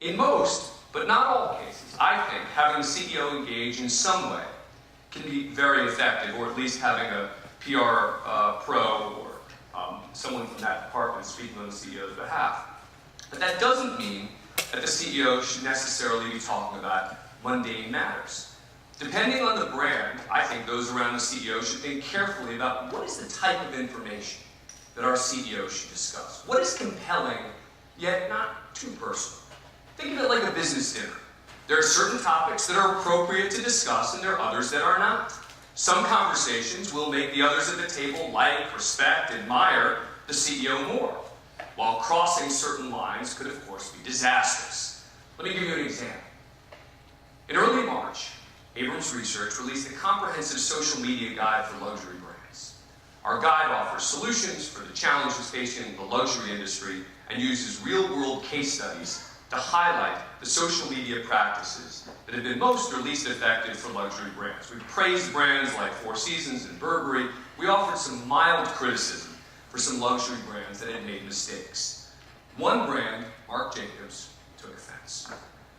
In most, but not all cases, I think having the CEO engage in some way can be very effective, or at least having a PR pro or someone from that department speaking on the CEO's behalf. But that doesn't mean that the CEO should necessarily be talking about mundane matters. Depending on the brand, I think those around the CEO should think carefully about what is the type of information that our CEO should discuss. What is compelling, yet not too personal? Think of it like a business dinner. There are certain topics that are appropriate to discuss, and there are others that are not. Some conversations will make the others at the table like, respect, admire the CEO more, while crossing certain lines could, of course, be disastrous. Let me give you an example. In early March, Abrams Research released a comprehensive social media guide for luxury brands. Our guide offers solutions for the challenges facing the luxury industry and uses real-world case studies to highlight the social media practices that have been most or least effective for luxury brands. We praised brands like Four Seasons and Burberry. We offered some mild criticism for some luxury brands that had made mistakes. One brand, Marc Jacobs, took offense.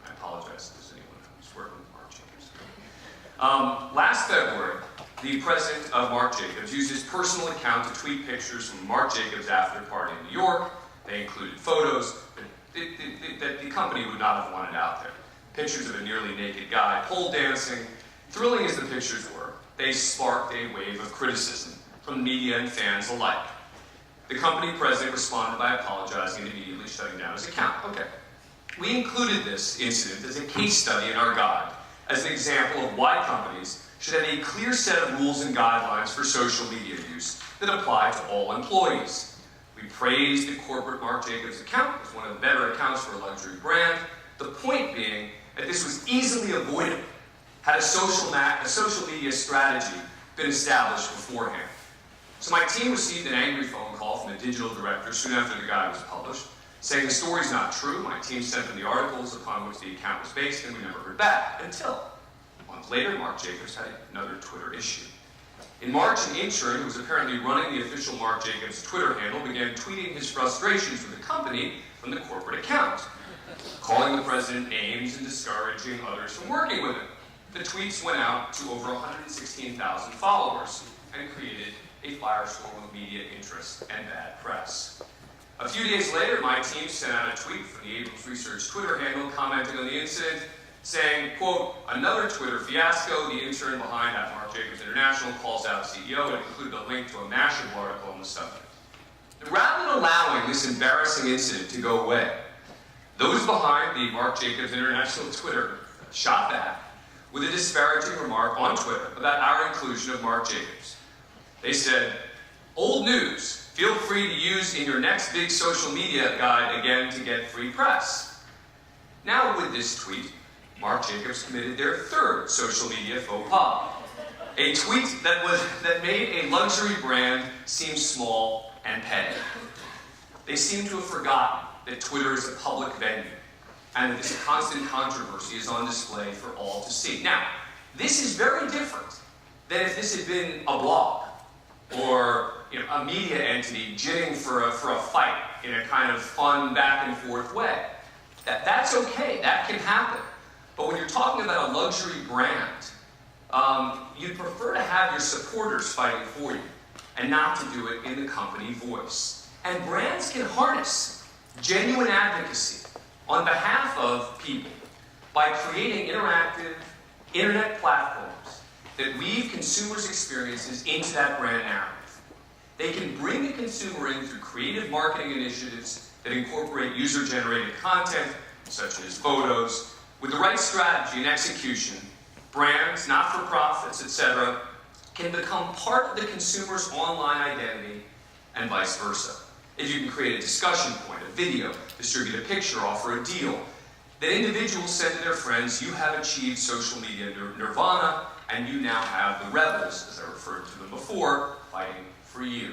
I apologize if there's anyone who's working with Marc Jacobs. Last February, the president of Marc Jacobs used his personal account to tweet pictures from Marc Jacobs' after party in New York. They included photos that the company would not have wanted out there. Pictures of a nearly naked guy pole dancing. Thrilling as the pictures were, they sparked a wave of criticism from media and fans alike. The company president responded by apologizing and immediately shutting down his account. Okay. We included this incident as a case study in our guide, as an example of why companies should have a clear set of rules and guidelines for social media use that apply to all employees. We praised the corporate Marc Jacobs account as one of the better accounts for a luxury brand, the point being that this was easily avoidable had a social media strategy been established beforehand. So my team received an angry phone call from the digital director soon after the guide was published, saying the story's not true. My team sent them the articles upon which the account was based, and we never heard back, until a month later, Marc Jacobs had another Twitter issue. In March, an intern who was apparently running the official Marc Jacobs Twitter handle began tweeting his frustrations with the company from the corporate account, calling the president names and discouraging others from working with him. The tweets went out to over 116,000 followers and created a firestorm of media interest and bad press. A few days later, my team sent out a tweet from the Abrams Research Twitter handle commenting on the incident, saying, quote, another Twitter fiasco, the intern behind at Marc Jacobs International calls out CEO, and included a link to a Mashable article on the subject. And rather than allowing this embarrassing incident to go away, those behind the Marc Jacobs International Twitter shot back with a disparaging remark on Twitter about our inclusion of Marc Jacobs. They said, old news, feel free to use in your next big social media guide again to get free press. Now with this tweet, Marc Jacobs committed their third social media faux pas. A tweet that made a luxury brand seem small and petty. They seem to have forgotten that Twitter is a public venue and that this constant controversy is on display for all to see. Now, this is very different than if this had been a blog or a media entity ginning for a fight in a kind of fun back and forth way. That's okay, that can happen. But when you're talking about a luxury brand, you'd prefer to have your supporters fighting for you and not to do it in the company voice. And brands can harness genuine advocacy on behalf of people by creating interactive internet platforms that weave consumers' experiences into that brand narrative. They can bring the consumer in through creative marketing initiatives that incorporate user-generated content, such as photos. With the right strategy and execution, brands, not-for-profits, etc., can become part of the consumer's online identity and vice versa. If you can create a discussion point, a video, distribute a picture, offer a deal, that individuals send to their friends, you have achieved social media nirvana, and you now have the rebels, as I referred to them before, fighting for you.